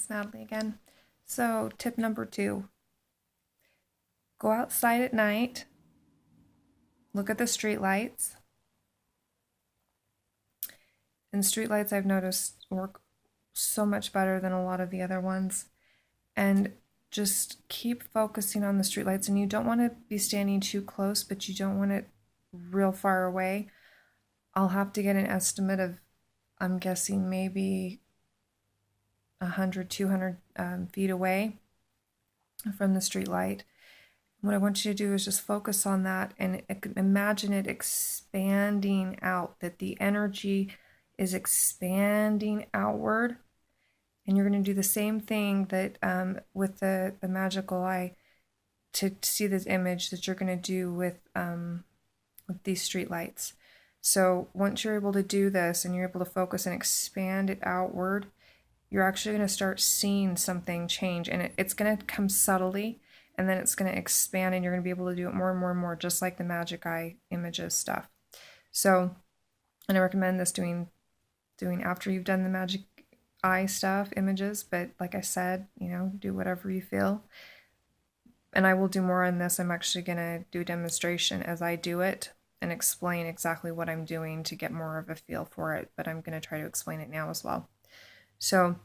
it's Natalie again. So, tip number 2, go outside at night, look at the street lights. And street lights I've noticed work so much better than a lot of the other ones. And just keep focusing on the street lights. And you don't want to be standing too close, but you don't want it real far away. I'll have to get an estimate of, I'm guessing maybe 100, 200 feet away from the street light. What I want you to do is just focus on that and imagine it expanding out, that the energy is expanding outward. And you're going to do the same thing that with the magical eye to see this image that you're going to do with these street lights. So once you're able to do this and you're able to focus and expand it outward, you're actually going to start seeing something change. And it's going to come subtly, and then it's going to expand, and you're going to be able to do it more and more and more, just like the magic eye images stuff. So, and I recommend this doing after you've done the magic eye stuff, images, but like I said, do whatever you feel. And I will do more on this. I'm actually going to do a demonstration as I do it and explain exactly what I'm doing to get more of a feel for it, but I'm going to try to explain it now as well. So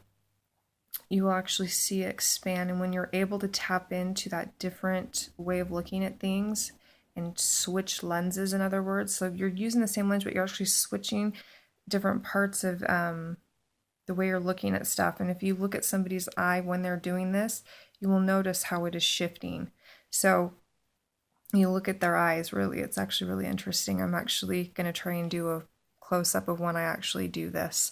you will actually see it expand, and when you're able to tap into that different way of looking at things and switch lenses, in other words, so you're using the same lens, but you're actually switching different parts of the way you're looking at stuff. And if you look at somebody's eye when they're doing this, you will notice how it is shifting. So you look at their eyes, really, it's actually really interesting. I'm actually going to try and do a close-up of when I actually do this.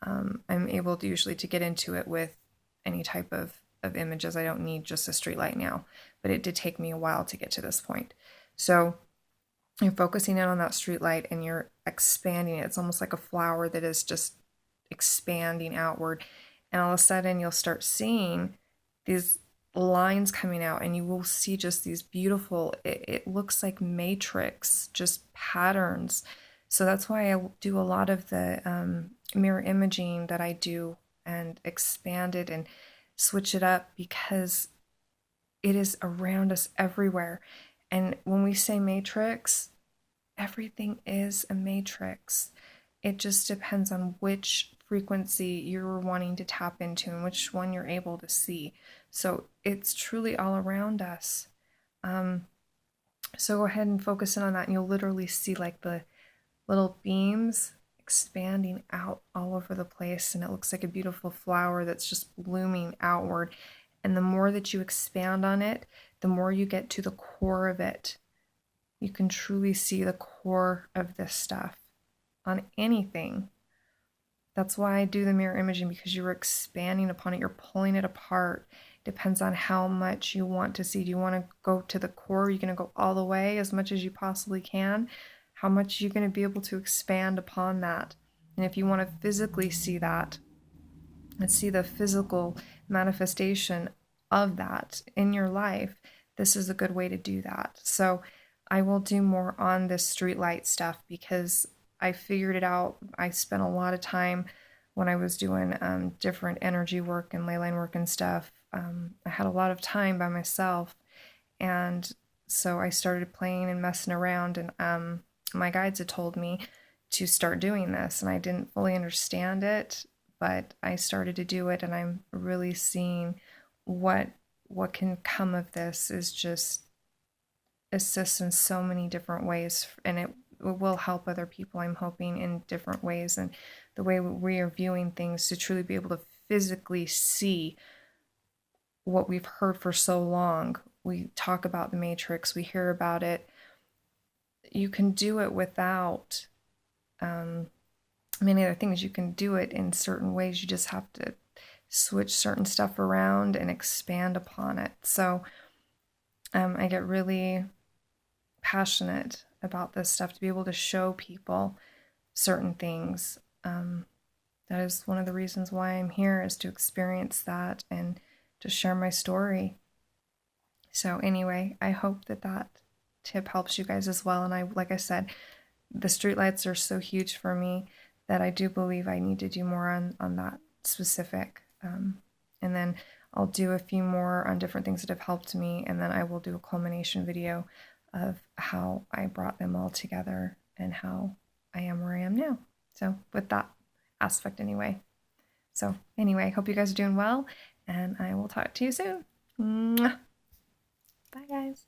I'm able to usually to get into it with any type of images. I don't need just a street light now, but it did take me a while to get to this point. So you're focusing in on that street light and you're expanding it. It's almost like a flower that is just expanding outward. And all of a sudden you'll start seeing these lines coming out, and you will see just these beautiful, it looks like matrix, just patterns. So that's why I do a lot of the mirror imaging that I do and expand it and switch it up, because it is around us everywhere. And when we say matrix, everything is a matrix. It just depends on which frequency you're wanting to tap into and which one you're able to see. So it's truly all around us. So go ahead and focus in on that, and you'll literally see like the little beams expanding out all over the place, and it looks like a beautiful flower that's just blooming outward. And the more that you expand on it, the more you get to the core of it. You can truly see the core of this stuff on anything. That's why I do the mirror imaging, because you're expanding upon it, you're pulling it apart. Depends on how much you want to see. Do you want to go to the core? You're going to go all the way as much as you possibly can. How much are you going to be able to expand upon that? And if you want to physically see that and see the physical manifestation of that in your life, this is a good way to do that. So I will do more on this street light stuff, because I figured it out. I spent a lot of time when I was doing different energy work and ley line work and stuff. I had a lot of time by myself, and so I started playing and messing around, and my guides had told me to start doing this, and I didn't fully understand it, but I started to do it, and I'm really seeing what can come of this is just assist in so many different ways, and it will help other people, I'm hoping, in different ways, and the way we are viewing things, to truly be able to physically see what we've heard for so long. We talk about the matrix, we hear about it. You can do it without many other things. You can do it in certain ways. You just have to switch certain stuff around and expand upon it. So I get really passionate about this stuff, to be able to show people certain things. That is one of the reasons why I'm here, is to experience that and to share my story. So anyway, I hope that tip helps you guys as well. And like I said, the streetlights are so huge for me that I do believe I need to do more on that specific And then I'll do a few more on different things that have helped me, and then I will do a culmination video of how I brought them all together and how I am where I am now. So with that aspect anyway. So anyway, I hope you guys are doing well, and I will talk to you soon. Mwah. Bye guys.